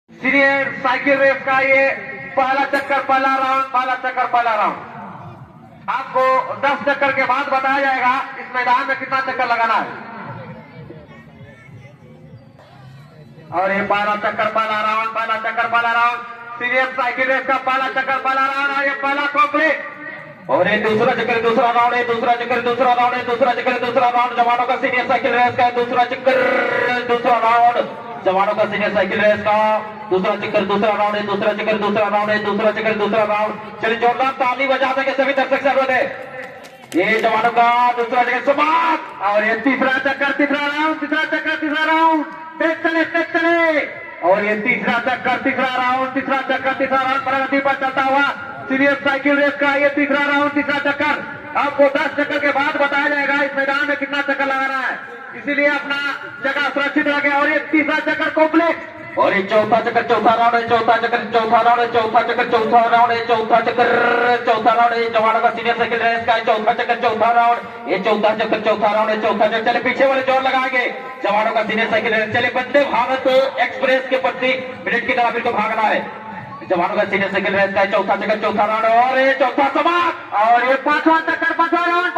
Senior cycle race का ये पहला चक्कर, पहला राउंड। आपको 10 चक्कर के बाद बताया जाएगा इस मैदान में कितना चक्कर लगाना है। और ये पहला चक्कर, पहला राउंड सीनियर साइकिल रेस का पहला चक्कर, पहला राउंड है, ये पहला कंप्लीट। और ये दूसरा चक्कर, दूसरा राउंड है, दूसरा राउंड जवानों का सीनियर साइकिल रेस का दूसरा चक्कर, दूसरा राउंड जवानों का सीनियर साइकिल रेस का दूसरा चक्कर, दूसरा राउंड है, दूसरा राउंड। चलिए जोरदार ताली बजा देंगे सभी दर्शक जरूरत है। ये जवानों का दूसरा चक्कर समाप्त। और ये तीसरा चक्कर, तीसरा राउंड तेज चले। और ये तीसरा चक्कर, तीसरा राउंड प्रगति पर चलता हुआ सीनियर साइकिल रेस का ये तीसरा राउंड, तीसरा चक्कर। आपको 10 चक्कर के बाद बताया जाएगा इस मैदान में कितना चक्कर लगाना है, इसीलिए अपना जगह सुरक्षित रखें। और ये तीसरा चक्कर कंप्लीट। और ये चौथा चक्कर, चौथा राउंड है, चौथा राउंड है जवानों का सीनियर साइकिल रेस का चौथा चक्कर, चौथा राउंड है, चौथा चक्कर। चले पीछे वाले जोर लगाएंगे जवानों का सीनियर साइकिल रेस। चले वंदे भारत एक्सप्रेस के प्रति मिनट की तरफ इनको भागना है। जवानों का सीनियर साइकिल रेस का चौथा चक्कर, चौथा राउंड और ये चौथा समाप्त। और ये पांचवा चक्कर, पांचवा राउंड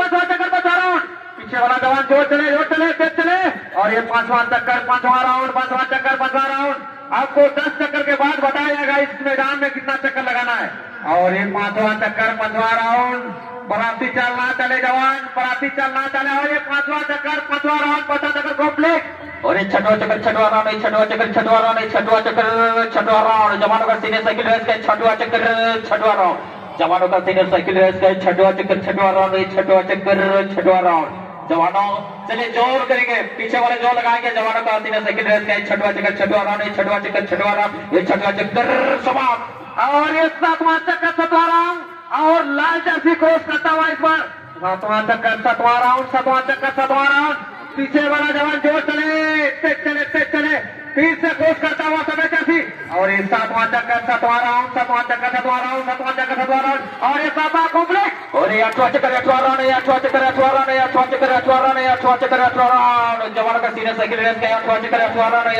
पीछे वाला जवान जोर चले तेज चले। और ये पांचवा चक्कर, पांचवा राउंड। आपको 10 चक्कर के बाद बताया जाएगा इस मैदान में कितना चक्कर लगाना है। और ये पांचवा चक्कर, पांचवा राउंड बराती चलना चले जवान, और ये पांचवा चक्कर, पांचवा चक्कर कंप्लीट। और ये छठवा चक्कर, छठवा राउंड जवानों का सीनियर साइकिल रेस का छठवा चक्कर, छठवा राउंड जवानों का सीनियर साइकिल रेस का छठवा चक्कर, छठवा राउंड जवानों। चलिए जोर करेंगे, पीछे वाले जोर लगाएंगे जवानों का सीनियर साइकिल रेस का छठवा चक्कर, छठवा राउंड ये छठवा चक्कर समाप्त। और ये सातवां चक्कर, सातवां राउंड और लाल जर्सी क्रॉस करता हुआ इस बार सातवां चक्कर, सातवां राउंड पीछे वाला जवान जोर चले तेज चले फिर से क्रॉस करता हुआ समय जर्सी। और ये सातवां चक्कर, सातवां राउंड और ये सातवां कंप्लीट। और ये आठवां चक्कर, आठवां राउंड जवानों का सीनियर साइकिल रेस का आठवां चक्कर, आठवां राउंड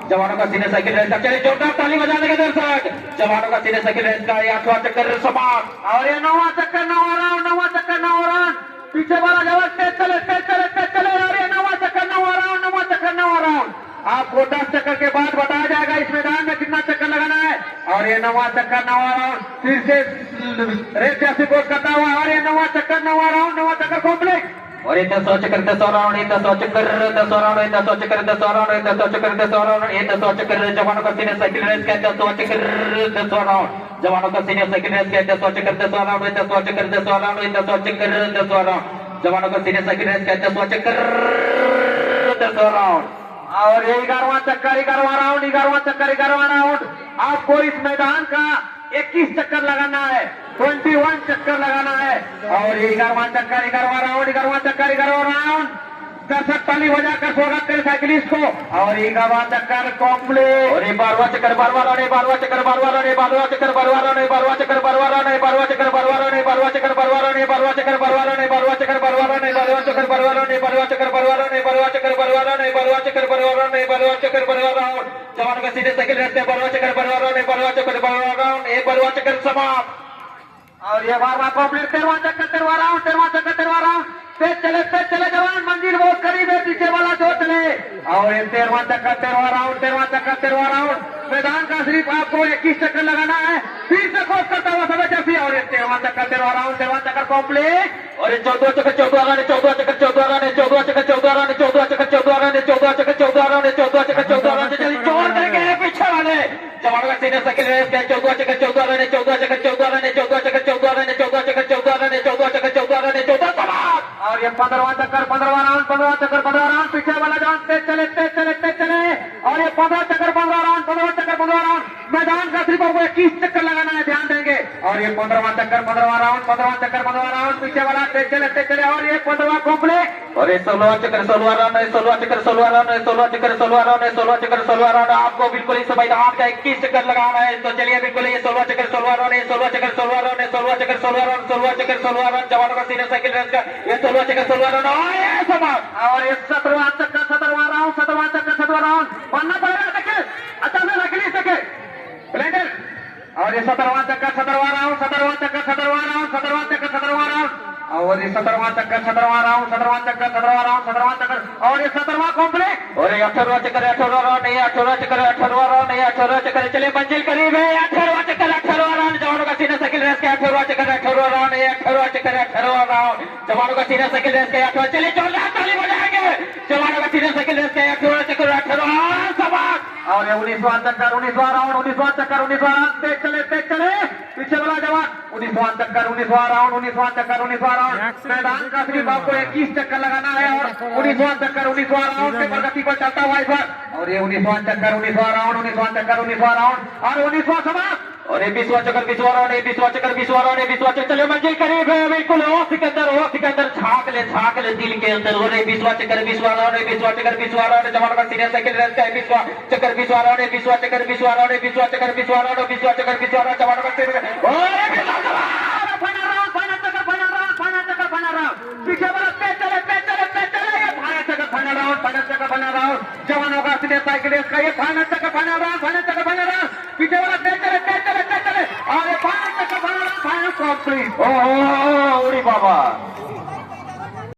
जवानों का सीनियर साइकिल रेस का। चलिए जोरदार ताली बजा देंगे दर्शक। जवानों का सीनियर साइकिल रेस का ये आठवां चक्कर समाप्त। और ये नौवां चक्कर, नौवां राउंड पीछे वाला जवान तेज चले। और ये नौवां चक्कर, नौवां राउंड आपको 10 चक्कर के बाद बताया जाएगा इस मैदान में कितना चक्कर लगाना है। और ये नौवां चक्कर, नौवां राउंड फिर से रेस जैसी कोर्स करता हुआ। और ये नौवां चक्कर, नौवां चक्कर कंप्लीट। और ये 10वां चक्कर, 10वां राउंड जवानों का सीनियर साइकिल रेस का 10वां चक्कर, 10वां राउंड जवानों का सीनियर साइकिल रेस का 10वां चक्कर, 10वां राउंड जवानों का सीनियर साइकिल रेस का 10वां चक्कर, 10वां राउंड। और ये 11वां चक्कर, 11वां राउंड आपको इस मैदान का 21 चक्कर लगाना है, 21 चक्कर लगाना है। और ये 11वां चक्कर, 11वां राउंड दर्शक ताली बजाकर स्वागत करें साइकिलिस्ट को। और 11वां चक्कर कंप्लीट। और ये 12वां चक्कर, 12वां राउंड जवानों का सीनियर साइकिल रेस में 12वां चक्कर समाप्त। और ये 12वां कंप्लीट, 13वां चक्कर, 13वां राउंड तेज चले जवान, मंजिल बहुत करीब है, पीछे वाला जो चले। और ये 13वां चक्कर, 13वां राउंड मैदान का सिर्फ आपको 21 चक्कर लगाना है, फिर से कोर्स करता हुआ समय जैसी। और ये 13वां चक्कर, 13वां राउंड कंप्लीट। और ये 14वां चक्कर, 14वां राउंड चलिए जोर करेंगे पीछे वाले जवानों का सीनियर साइकिल रेस का 14वां चक्कर, 14वां राउंड और ये 15वां चक्कर, 15वां राउंड पीछे वाला जवान तेज चले। और ये 15वां चक्कर, 15वां राउंड मैदान का सिर्फ आपको 21 चक्कर लगाना है, ध्यान देंगे। और ये 15वां चक्कर, 15वां राउंड पीछे वाला तेज चले। और ये 15वां कंप्लीट। और ये 16वां चक्कर, 16वां राउंड आपको बिल्कुल इस मैदान का 21 चक्कर लगाना है। तो चलिए बिल्कुल ये 16वां चक्कर, 16वां राउंड जवानों का सीनियर साइकिल रेस का ये 16वां चक्कर, 16वां राउंड और ये 17वां चक्कर, 17वां राउंड 17वां चक्कर 17वां राउंड 17वां चक्कर 17वां राउंड 17वां चक्कर 17वां राउंड और ये 17वां चक्कर 17वां राउंड 17वां चक्कर 17वां राउंड 17वां चक्कर और ये 17वां कंप्लीट और ये 18वां चक्कर 18वां राउंड नहीं 18वां चक्कर 18वां राउंड नहीं 18वां चक्कर चले मंजिल करीब है 18वां चक्कर 18वां राउंड जवानों का सीना साइकिल रेस के 18वां चक्कर 18वां राउंड नहीं 18वां चक्कर 18वां राउंड जवानों का सीना साइकिल रेस के 18वां चले जोरदार ताली बजाएंगे जवानों का सीना साइकिल रेस के 18वां चक्कर 18वां सवार और ये 19वां चक्कर 19वां राउंड 19वां चक्कर 19वां राउंड तेज चले पीछे वाला जवान 19वां चक्कर 19वां राउंड 19वां चक्कर 19वां राउंड मैदान का सिर्फ आपको 21 चक्कर लगाना है और 19वां चक्कर 19वां राउंड से प्रगति पर चलता हुआ इस बार और ये 19वां चक्कर 19वां राउंड 19वां चक्कर 19वां राउंड और 19वां समाप्त और ये 20वां चक्कर 20वां राउंड 20वां चक्कर 20वां राउंड 20वां चक्कर चले मंजिल करीब है बिल्कुल हो सिकंदर झांक ले दिल के अंदर हो रहे 20वां चक्कर 20वां राउंड 20वां चक्कर 20वां राउंड जवानों का सीनियर साइकिल रेस का 20वां चक्कर 20वां राउंड 20वां चक्कर 20वां राउंड 20वां चक्कर 20वां राउंड 20वां चक्कर 20वां राउंड जवानों का सीनियर फाइनल राउंड पीछे वाला तेज चले ये फाइनल चक्कर फाइनल राउंड जवानों का सीनियर साइकिल रेस का ये फाइनल चक्कर फाइनल राउंड पीछे वाला तेज चले और ये फाइनल चक्कर फाइनल कंप्लीट। ओहो बाबा